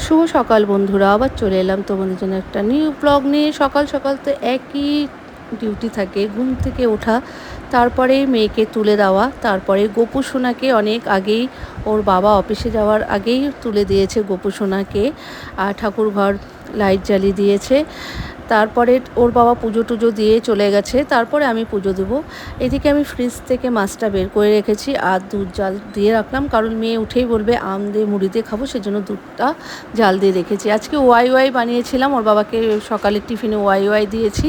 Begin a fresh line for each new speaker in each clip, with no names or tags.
শুভ সকাল বন্ধুরা, আবার চলে এলাম তোমাদের জন্য একটা নিউ ব্লগ নিয়ে। সকাল সকাল তো একই ডিউটি থাকে, ঘুম থেকে ওঠা, তারপরে মেয়েকে তুলে দেওয়া, তারপরে গোপু সোনাকে অনেক আগেই ওর বাবা অফিসে যাওয়ার আগেই তুলে দিয়েছে গোপু সোনাকে, আর ঠাকুর ঘর লাইট জ্বালিয়ে দিয়েছে। তারপরে ওর বাবা পুজো টুজো দিয়ে চলে গেছে, তারপরে আমি পুজো দেবো। এদিকে আমি ফ্রিজ থেকে মাছটা বের করে রেখেছি আর দুধ জাল দিয়ে রাখলাম, কারণ মেয়ে উঠেই বলবে আম দিয়ে মুড়ি দিয়ে খাবো, সেজন্য দুধটা জাল দিয়ে রেখেছি। আজকে ওয়াই ওয়াই বানিয়েছিলাম, ওর বাবাকে সকালের টিফিনে ওয়াই ওয়াই দিয়েছি।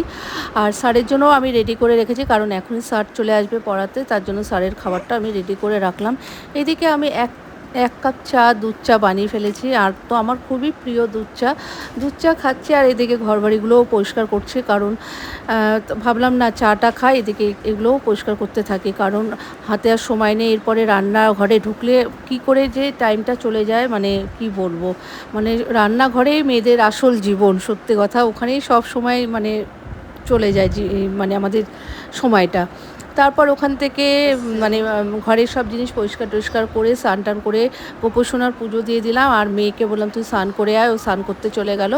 আর স্যারের জন্যও আমি রেডি করে রেখেছি, কারণ এখনই স্যার চলে আসবে পড়াতে, তার জন্য স্যারের খাবারটা আমি রেডি করে রাখলাম। এদিকে আমি এক কাপ চা, দুধ চা বানিয়ে ফেলেছি। আর তো আমার খুবই প্রিয় দুধ চা খাচ্ছি, আর এদিকে ঘরবাড়িগুলোও পরিষ্কার করছি, কারণ ভাবলাম না চাটা খাই, এদিকে এগুলোও পরিষ্কার করতে থাকি, কারণ হাতে আর সময় নেই। এরপরে রান্নাঘরে ঢুকলে কি করে যে টাইমটা চলে যায়, মানে কি বলবো, মানে রান্নাঘরেই মেয়েদের আসল জীবন, সত্যি কথা। ওখানেই সব সময় মানে চলে যায়, মানে আমাদের সময়টা। তারপর ওখান থেকে মানে ঘরের সব জিনিস পরিষ্কার টরিষ্কার করে স্নান টান করে গোপোষণার পুজো দিয়ে দিলাম, আর মেয়েকে বললাম তুই স্নান করে আয়, ও স্নান করতে চলে গেল।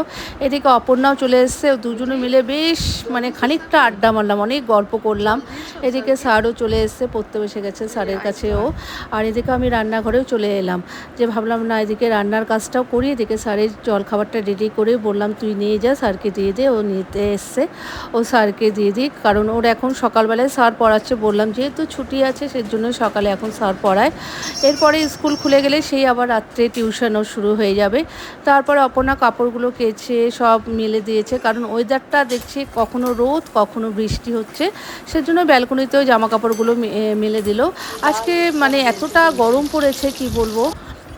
এদিকে অপর্ণাও চলে এসছে, দুজনে মিলে বেশ মানে খানিকটা আড্ডা মারলাম, অনেক গল্প করলাম। এদিকে স্যারও চলে এসছে, পড়তে বসে গেছে স্যারের কাছেও। আর এদিকে আমি রান্নাঘরেও চলে এলাম, যে ভাবলাম না এদিকে রান্নার কাজটাও করি, এদিকে স্যারের জলখাবারটা রেডি করে বললাম তুই নিয়ে যা, স্যারকে দিয়ে দে। ও নিতে এসছে, ও স্যারকে দিয়ে দিই, কারণ ওর এখন সকালবেলায় স্যার পড়াচ্ছে। বললাম যেহেতু ছুটি আছে সেজন্য সকালে এখন স্যার পড়ায়, এরপরে স্কুল খুলে গেলে সেই আবার রাত্রে টিউশনও শুরু হয়ে যাবে। তারপরে অপর্ণা কাপড়গুলো কেচে সব মেলে দিয়েছে, কারণ ওয়েদারটা দেখছি কখনো রোদ কখনো বৃষ্টি হচ্ছে, সেজন্য ব্যালকনিতেও জামা কাপড়গুলো মেলে দিল। আজকে মানে এতটা গরম পড়েছে কি বলবো,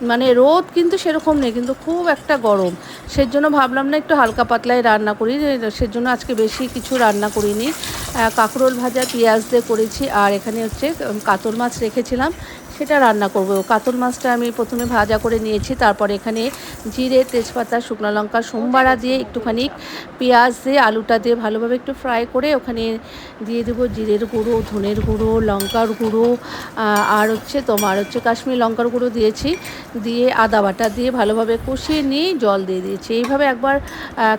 মানে রোদ কিন্তু সেরকম নেই, কিন্তু খুব একটা গরম। সেজন্য ভাবলাম না একটু হালকা পাতলায় রান্না করি, সেজন্য আজকে বেশি কিছু রান্না করিনি। কাঁকরোল ভাজা পেঁয়াজ দিয়ে করেছি, আর এখানে হচ্ছে কাতল মাছ রেখেছিলাম, সেটা রান্না করব। কাতল মাছটা আমি প্রথমে ভাজা করে নিয়েছি, তারপর এখানে জিরে, তেজপাতা, শুকনো লঙ্কা, সোমবারা দিয়ে একটুখানি পেঁয়াজ দিয়ে আলুটা দিয়ে ভালোভাবে একটু ফ্রাই করে ওখানে দিয়ে দেবো জিরের গুঁড়ো, ধনের গুঁড়ো, লঙ্কার গুঁড়ো, আর তোমার কাশ্মীর লঙ্কার গুঁড়ো দিয়েছি, দিয়ে আদা বাটা দিয়ে ভালোভাবে কষিয়ে নিয়ে জল দিয়ে দিয়েছি। এইভাবে একবার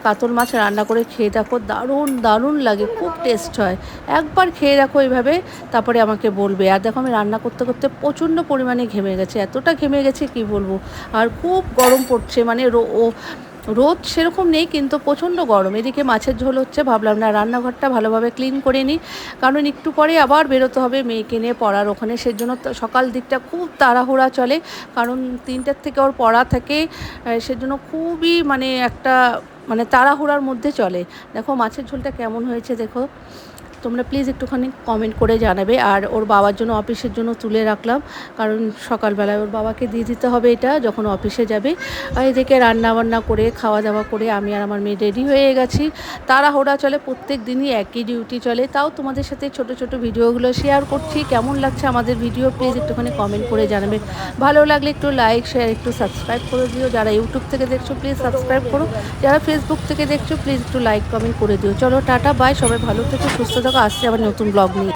কাতল মাছ রান্না করে খেয়ে দেখো, দারুণ দারুণ লাগে, খুব টেস্ট হয়। একবার খেয়ে দেখো এইভাবে, তারপরে আমাকে বলবে। আর দেখো আমি রান্না করতে করতে প্রচণ্ড পরিমাণে ঘেমে গেছে, এতটা ঘেমে গেছে কি বলবো। আর খুব গরম পড়ছে, মানে রোদ সেরকম নেই কিন্তু প্রচণ্ড গরম। এদিকে মাছের ঝোল হচ্ছে, ভাবলাম না রান্নাঘরটা ভালোভাবে ক্লিন করে নিই, কারণ একটু পরে আবার বেরোতে হবে মেয়েকে নিয়ে পড়ার ওখানে, সেজন্য সকাল দিকটা খুব তাড়াহুড়া চলে, কারণ 3টার থেকে ওর পড়া থাকে, সেজন্য খুবই মানে একটা মানে তাড়াহুড়ার মধ্যে চলে। দেখো মাছের ঝোলটা কেমন হয়েছে দেখো, তোমরা প্লিজ একটুখানি কমেন্ট করে জানাবে। আর ওর বাবার জন্য অফিসের জন্য তুলে রাখলাম, কারণ সকালবেলায় ওর বাবাকে দিয়ে দিতে হবে এটা যখন অফিসে যাবে। আর এদিকে রান্নাবান্না করে খাওয়া দাওয়া করে আমি আর আমার মেয়ে রেডি হয়ে গেছি। তাড়াহুড়া চলে, প্রত্যেক দিনই একই ডিউটি চলে, তাও তোমাদের সাথে ছোট ছোট ভিডিওগুলো শেয়ার করছি। কেমন লাগছে আমাদের ভিডিও প্লিজ একটুখানি কমেন্ট করে জানাবে। ভালো লাগলে একটু লাইক শেয়ার একটু সাবস্ক্রাইব করে দিও। যারা ইউটিউব থেকে দেখছো প্লিজ সাবস্ক্রাইব করো, যারা ফেসবুক থেকে দেখছো প্লিজ একটু লাইক কমেন্ট করে দিও। চলো টাটা বাই, সবাই ভালো থেকো, সুস্থ থাকো। আসছে আবার নতুন ব্লগ নিয়ে।